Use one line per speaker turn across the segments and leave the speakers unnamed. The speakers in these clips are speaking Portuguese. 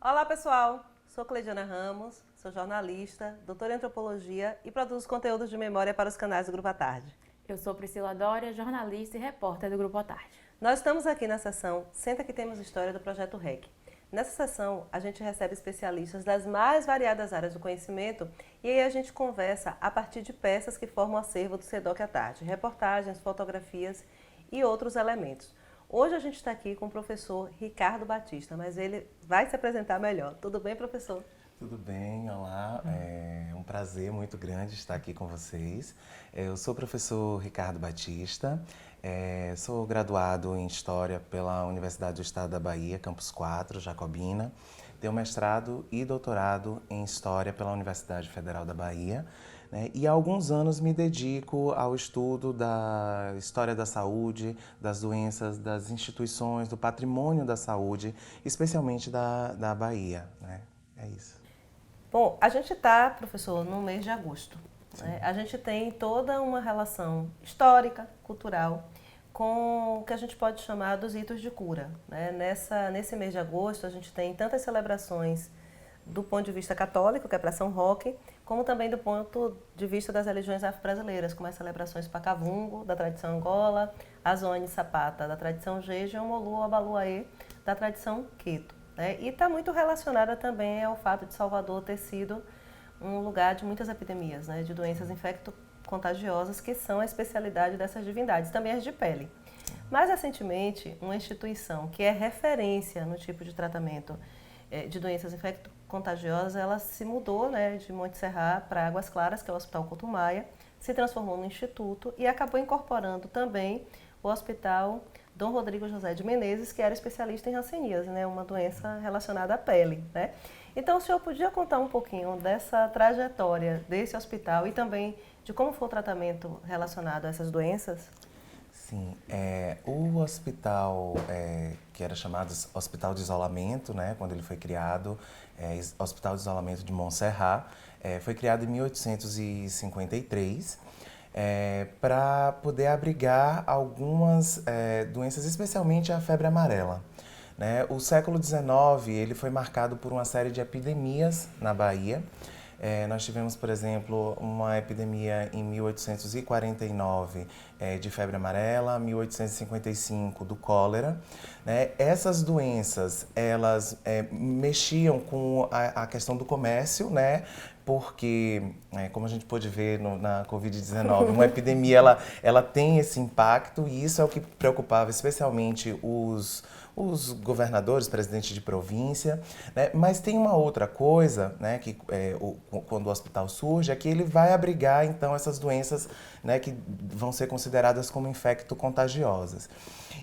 Olá pessoal, sou Cleidiana Ramos, sou jornalista, doutora em antropologia e produzo conteúdos de memória para os canais do Grupo à Tarde.
Eu sou Priscila Dória, jornalista e repórter do Grupo à Tarde.
Nós estamos aqui na sessão Senta que Temos História do Projeto REC. Nessa sessão, a gente recebe especialistas das mais variadas áreas do conhecimento e aí a gente conversa a partir de peças que formam o acervo do SEDOC à Tarde, reportagens, fotografias e outros elementos. Hoje a gente está aqui com o professor Ricardo Batista, mas ele vai se apresentar melhor. Tudo bem, professor?
Tudo bem, olá. É um prazer muito grande estar aqui com vocês. Eu sou o professor Ricardo Batista, sou graduado em História pela Universidade do Estado da Bahia, Campus 4, Jacobina. Tenho mestrado e doutorado em História pela Universidade Federal da Bahia. E há alguns anos me dedico ao estudo da história da saúde, das doenças, das instituições, do patrimônio da saúde, especialmente da Bahia. É isso.
Bom, a gente está, professor, no mês de agosto. A gente tem toda uma relação histórica, cultural, com o que a gente pode chamar dos ritos de cura. Nesse mês de agosto, a gente tem tantas celebrações do ponto de vista católico, que é para São Roque, como também do ponto de vista das religiões afro-brasileiras, como as celebrações Pacavungo, da tradição Angola, Azone Sapata, da tradição Jeje, e Omolu Abaluaê, da tradição Queto. E está muito relacionada também ao fato de Salvador ter sido um lugar de muitas epidemias, de doenças infecto-contagiosas, que são a especialidade dessas divindades, também as de pele. Mais recentemente, uma instituição que é referência no tipo de tratamento de doenças infecto-contagiosas, ela se mudou de Monte Serra para Águas Claras, que é o Hospital Couto Maia, se transformou no instituto e acabou incorporando também o Hospital Dom Rodrigo José de Menezes, que era especialista em hanseníase, uma doença relacionada à pele. Então, o senhor podia contar um pouquinho dessa trajetória desse hospital e também de como foi o tratamento relacionado a essas doenças?
Sim, o hospital, que era chamado Hospital de Isolamento, quando ele foi criado, Hospital de Isolamento de Montserrat, foi criado em 1853, para poder abrigar algumas doenças, especialmente a febre amarela. O século XIX ele foi marcado por uma série de epidemias na Bahia. Nós tivemos, por exemplo, uma epidemia em 1849 de febre amarela, 1855 do cólera. Essas doenças, elas mexiam com a questão do comércio, porque, como a gente pôde ver na Covid-19, uma epidemia ela tem esse impacto e isso é o que preocupava especialmente os governadores, presidentes de província, mas tem uma outra coisa, que quando o hospital surge, é que ele vai abrigar então essas doenças, que vão ser consideradas como infecto-contagiosas.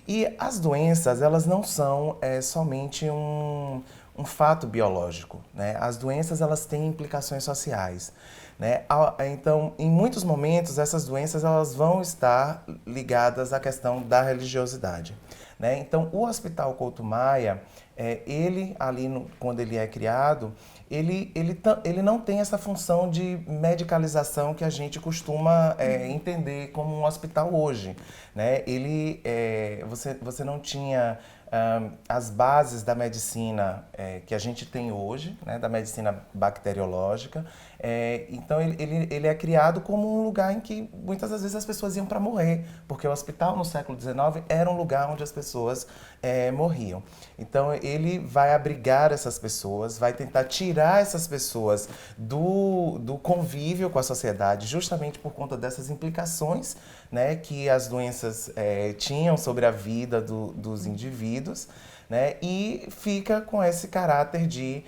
E as doenças, elas não são somente um fato biológico, As doenças, elas têm implicações sociais. Então, em muitos momentos, essas doenças elas vão estar ligadas à questão da religiosidade. Então, o Hospital Couto Maia, ele ali, quando ele é criado, ele não tem essa função de medicalização que a gente costuma entender como um hospital hoje. Você não tinha as bases da medicina que a gente tem hoje, da medicina bacteriológica. Então, ele é criado como um lugar em que muitas das vezes as pessoas iam para morrer, porque o hospital no século XIX era um lugar onde as pessoas morriam. Então, ele vai abrigar essas pessoas, vai tentar tirar essas pessoas do convívio com a sociedade, justamente por conta dessas implicações que as doenças tinham sobre a vida dos indivíduos, e fica com esse caráter de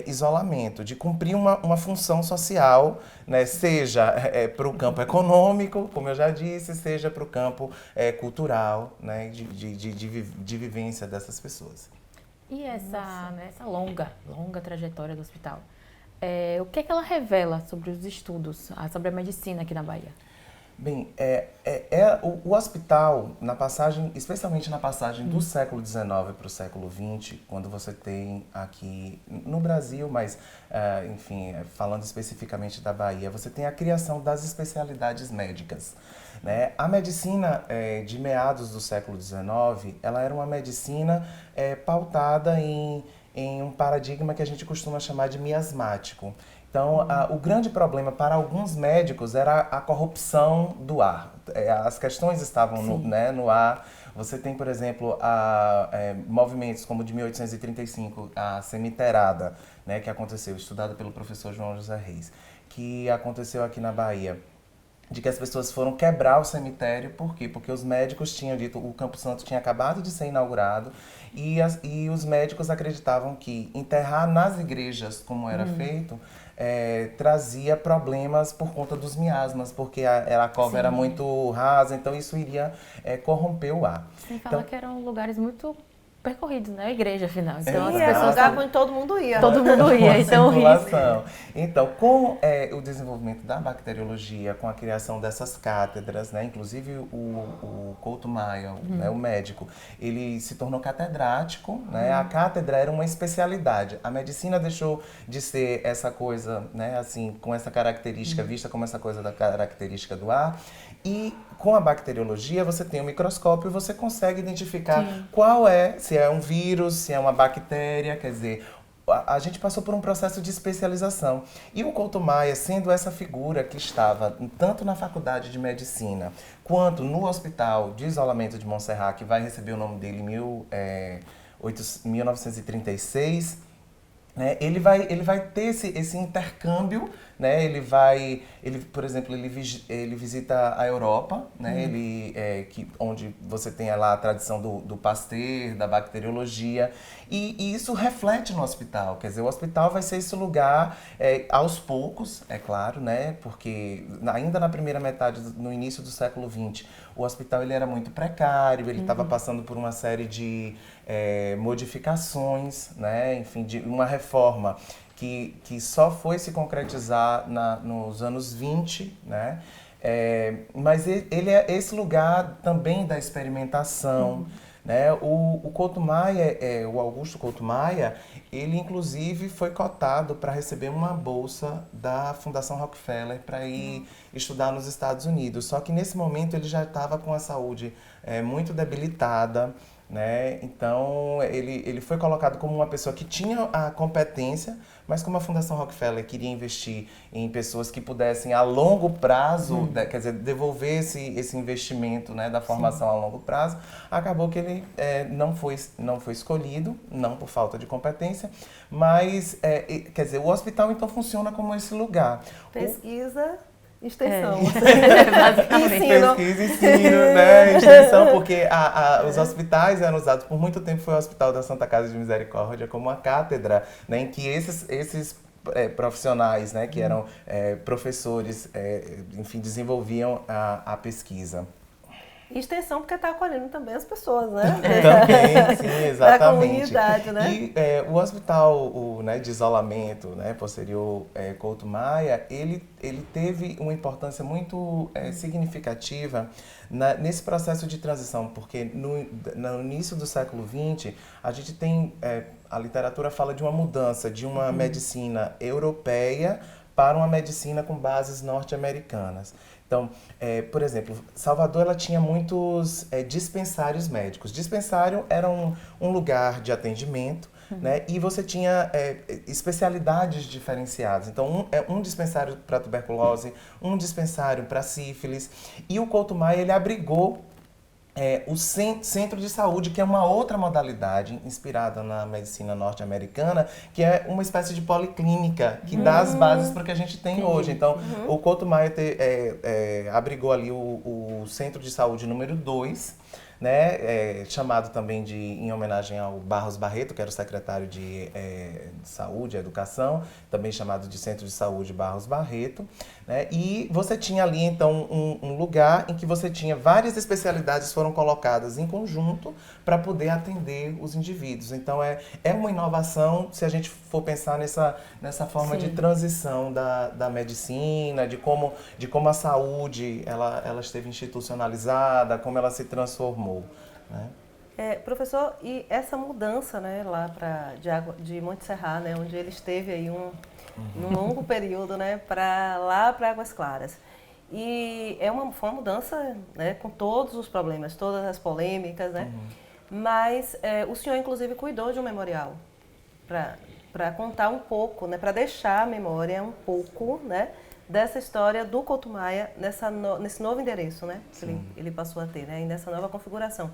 isolamento, de cumprir uma função social, seja para o campo econômico, como eu já disse, seja para o campo cultural, de vivência dessas pessoas.
E essa longa trajetória do hospital, o que é que ela revela sobre os estudos, sobre a medicina aqui na Bahia?
Bem, o hospital, especialmente na passagem do século XIX para o século XX, quando você tem aqui no Brasil, mas, enfim, falando especificamente da Bahia, você tem a criação das especialidades médicas. A medicina de meados do século XIX, ela era uma medicina pautada em um paradigma que a gente costuma chamar de miasmático. Então, o grande problema para alguns médicos era a corrupção do ar. As questões estavam no ar. Você tem, por exemplo, movimentos como o de 1835, a cemiterada, né, que aconteceu, estudada pelo professor João José Reis, que aconteceu aqui na Bahia, de que as pessoas foram quebrar o cemitério. Por quê? Porque os médicos tinham dito, o Campo Santo tinha acabado de ser inaugurado, e os médicos acreditavam que enterrar nas igrejas, como era feito, trazia problemas por conta dos miasmas, porque a cova era muito rasa, então isso iria corromper o ar.
Sem falar que eram lugares muito percorridos, né? A igreja, afinal. Então,
Sim, era um lugar onde todo mundo ia.
Todo mundo ia, então o risco.
Então, com o desenvolvimento da bacteriologia, com a criação dessas cátedras, né, inclusive o Couto Maia, né, o médico, ele se tornou catedrático, né, a cátedra era uma especialidade. A medicina deixou de ser essa coisa, né, assim, com essa característica, vista como essa coisa da característica do ar, e com a bacteriologia você tem um microscópio e você consegue identificar se é um vírus, se é uma bactéria, quer dizer, a gente passou por um processo de especialização. E o Couto Maia, sendo essa figura que estava tanto na Faculdade de Medicina, quanto no Hospital de Isolamento de Montserrat, que vai receber o nome dele em 1936, né, ele vai ter esse intercâmbio, né? Por exemplo, ele visita a Europa, né? Onde você tem lá a tradição do Pasteur, da bacteriologia, e isso reflete no hospital. Quer dizer, o hospital vai ser esse lugar, aos poucos, é claro, né? Porque ainda na primeira metade, no início do século XX, o hospital ele era muito precário, ele estava passando por uma série de modificações, né? Enfim, de uma reforma que só foi se concretizar nos anos 20, né? Mas ele é esse lugar também da experimentação, né? O Couto Maia, o Augusto Couto Maia, ele inclusive foi cotado para receber uma bolsa da Fundação Rockefeller para ir estudar nos Estados Unidos. Só que nesse momento ele já estava com a saúde muito debilitada, né? Então ele foi colocado como uma pessoa que tinha a competência, mas como a Fundação Rockefeller queria investir em pessoas que pudessem a longo prazo, quer dizer, devolver esse investimento, né, da formação a longo prazo, acabou que ele não foi escolhido, não por falta de competência, mas quer dizer, o hospital então funciona como esse lugar.
Pesquisa, extensão.
Ensino. Pesquisa, ensino, né? Extensão, porque os hospitais eram usados, por muito tempo foi o Hospital da Santa Casa de Misericórdia como uma cátedra, né, em que esses profissionais, né, que eram professores, enfim, desenvolviam a pesquisa.
E extensão, porque está acolhendo também as pessoas, né?
Também, sim, exatamente.
Da comunidade, né?
E o hospital de isolamento, né, posterior Couto Maia, ele teve uma importância muito significativa nesse processo de transição, porque no início do século XX, a gente tem, a literatura fala de uma mudança de uma medicina europeia para uma medicina com bases norte-americanas. Então, por exemplo, Salvador ela tinha muitos dispensários médicos. Dispensário era um lugar de atendimento, né? E você tinha especialidades diferenciadas. Então, um dispensário para tuberculose, um dispensário para sífilis. E o Couto Maia ele abrigou o centro de saúde, que é uma outra modalidade inspirada na medicina norte-americana, que é uma espécie de policlínica, que dá as bases para o que a gente tem hoje. Então, o Couto Maia abrigou ali o centro de saúde número 2, né, chamado também em homenagem ao Barros Barreto, que era o secretário de Saúde e Educação, também chamado de Centro de Saúde Barros Barreto, né, e você tinha ali, então, um lugar em que você tinha várias especialidades foram colocadas em conjunto para poder atender os indivíduos. Então, é uma inovação, se a gente for pensar nessa forma de transição da medicina, de como a saúde ela esteve institucionalizada, como ela se transformou, né?
Professor, e essa mudança, né, lá de Montserrat, né, onde ele esteve aí num longo período, né, para Águas Claras. E foi uma mudança, né, com todos os problemas, todas as polêmicas, né? Mas o senhor, inclusive, cuidou de um memorial. para contar um pouco, né, para deixar a memória um pouco, né, dessa história do Couto Maia nesse novo endereço, né, que ele passou a ter, né, e nessa nova configuração.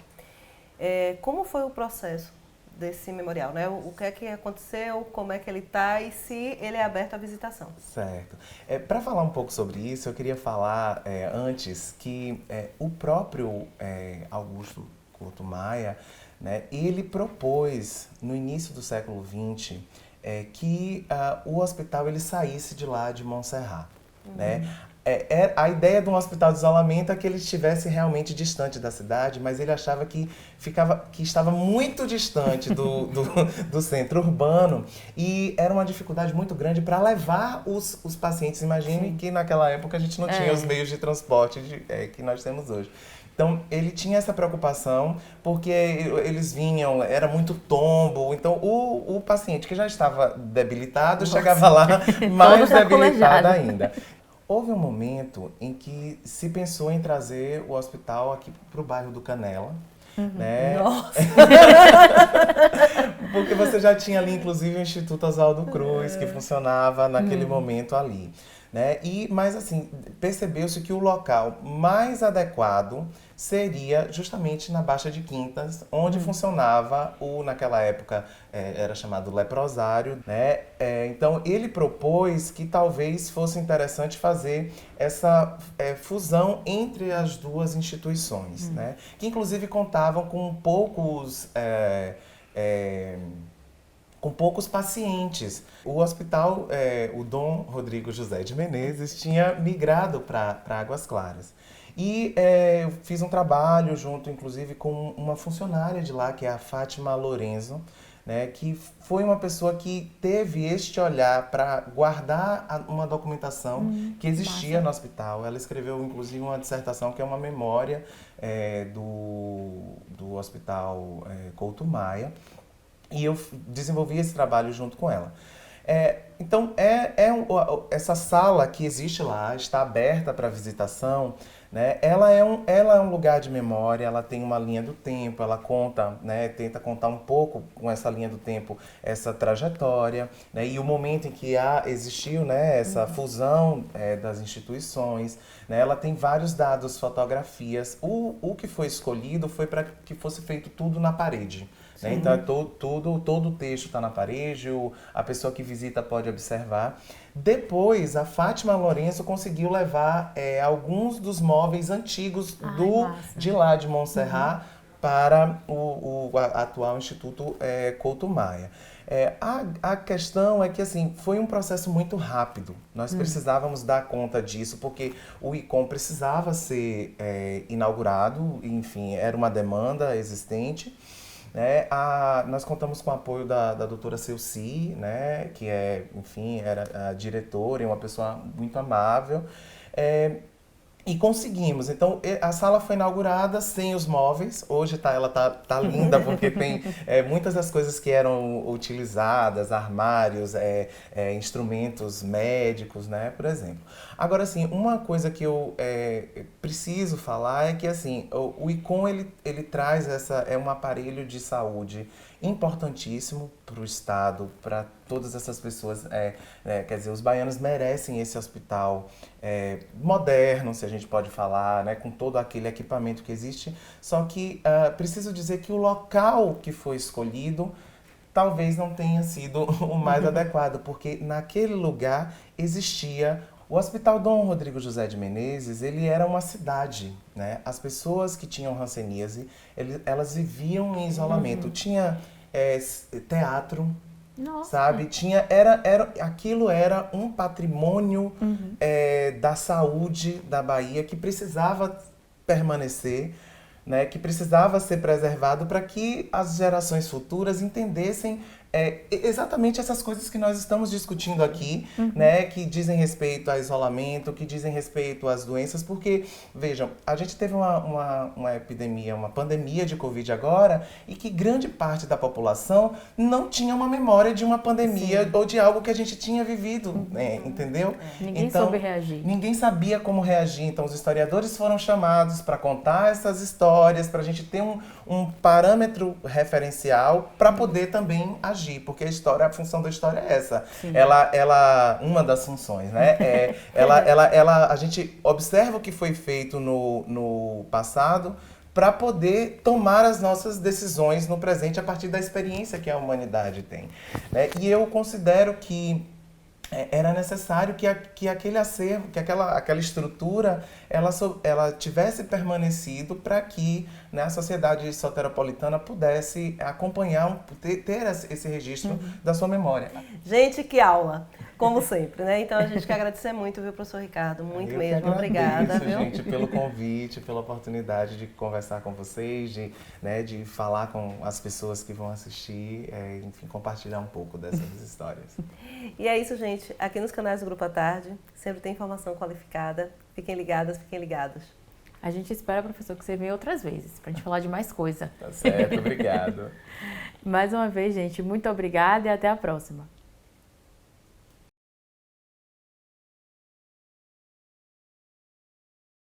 Como foi o processo desse memorial, né? O que é que aconteceu, como é que ele está e se ele é aberto à visitação?
Certo. Para falar um pouco sobre isso, eu queria falar antes que o próprio Augusto Couto Maia, né, ele propôs no início do século XX que o hospital ele saísse de lá de Montserrat, né? A ideia de um hospital de isolamento é que ele estivesse realmente distante da cidade, mas ele achava que estava muito distante do centro urbano e era uma dificuldade muito grande para levar os pacientes. Imagine que naquela época a gente não tinha os meios de transporte que nós temos hoje. Então, ele tinha essa preocupação porque eles vinham, era muito tombo. Então, o paciente que já estava debilitado chegava lá mais debilitado ainda. Houve um momento em que se pensou em trazer o hospital aqui para o bairro do Canela. Né?
Nossa!
Porque você já tinha ali, inclusive, o Instituto Oswaldo Cruz, que funcionava naquele momento ali. Né? Mas, assim, percebeu-se que o local mais adequado seria justamente na Baixa de Quintas, onde funcionava naquela época, era chamado leprosário, né? Então, ele propôs que talvez fosse interessante fazer essa fusão entre as duas instituições, né? Que, inclusive, contavam com poucos pacientes. O hospital, o Dom Rodrigo José de Menezes, tinha migrado para Águas Claras. E eu fiz um trabalho junto, inclusive, com uma funcionária de lá, que é a Fátima Lorenzo, né, que foi uma pessoa que teve este olhar para guardar uma documentação que existia no hospital. Ela escreveu, inclusive, uma dissertação que é uma memória do Hospital Couto Maia. E eu desenvolvi esse trabalho junto com ela. Então, essa sala que existe lá, está aberta para visitação, né? Ela é um lugar de memória, ela tem uma linha do tempo, ela conta, né, tenta contar um pouco com essa linha do tempo, essa trajetória, né, e o momento em que existiu, né, essa fusão das instituições, né? Ela tem vários dados, fotografias. O que foi escolhido foi para que fosse feito tudo na parede. Né? Então, todo o texto está na parede, a pessoa que visita pode observar. Depois, a Fátima Lourenço conseguiu levar alguns dos móveis antigos de lá de Montserrat para o atual Instituto Couto Maia. A questão é que, assim, foi um processo muito rápido. Nós precisávamos dar conta disso, porque o ICOM precisava ser inaugurado, enfim, era uma demanda existente. Nós contamos com o apoio da doutora Celci, né, que enfim, era a diretora e uma pessoa muito amável. E conseguimos. Então, a sala foi inaugurada sem os móveis. Hoje ela tá linda, porque tem muitas das coisas que eram utilizadas, armários, instrumentos médicos, né, por exemplo. Agora, assim, uma coisa que eu preciso falar é que, assim, o ICOM, ele traz um aparelho de saúde importantíssimo para o Estado, para todas essas pessoas. Quer dizer, os baianos merecem esse hospital moderno, se a gente pode falar, né, com todo aquele equipamento que existe. Só que preciso dizer que o local que foi escolhido talvez não tenha sido o mais adequado, porque naquele lugar existia o Hospital Dom Rodrigo José de Menezes. Ele era uma cidade, né? As pessoas que tinham hanseníase, elas viviam em isolamento. Tinha teatro,
Nossa.
sabe? Aquilo era um patrimônio da saúde da Bahia que precisava permanecer, né? Que precisava ser preservado para que as gerações futuras entendessem exatamente essas coisas que nós estamos discutindo aqui, né, que dizem respeito ao isolamento, que dizem respeito às doenças, porque, vejam, a gente teve uma epidemia, uma pandemia de Covid agora, e que grande parte da população não tinha uma memória de uma pandemia ou de algo que a gente tinha vivido, né, entendeu?
Ninguém soube reagir.
Ninguém sabia como reagir, então os historiadores foram chamados para contar essas histórias, para a gente ter um parâmetro referencial para poder também agir, porque a função da história é essa. Uma das funções, né? A gente observa o que foi feito no passado para poder tomar as nossas decisões no presente a partir da experiência que a humanidade tem, né? E eu considero que era necessário que aquele acervo, que aquela estrutura, ela tivesse permanecido para que, né, a sociedade soteropolitana pudesse acompanhar, ter esse registro da sua memória.
Gente, que aula! Como sempre, né? Então a gente quer agradecer muito, viu, professor Ricardo? Muito
Eu
mesmo.
que agradeço,
Obrigada, viu?
gente, pelo convite, pela oportunidade de conversar com vocês, de falar com as pessoas que vão assistir, enfim, compartilhar um pouco dessas histórias.
E é isso, gente. Aqui nos canais do Grupo à Tarde, sempre tem informação qualificada. Fiquem ligadas, fiquem ligados.
A gente espera, professor, que você venha outras vezes, para a gente falar de mais coisa.
Tá certo, obrigado.
Mais uma vez, gente, muito obrigada e até a próxima.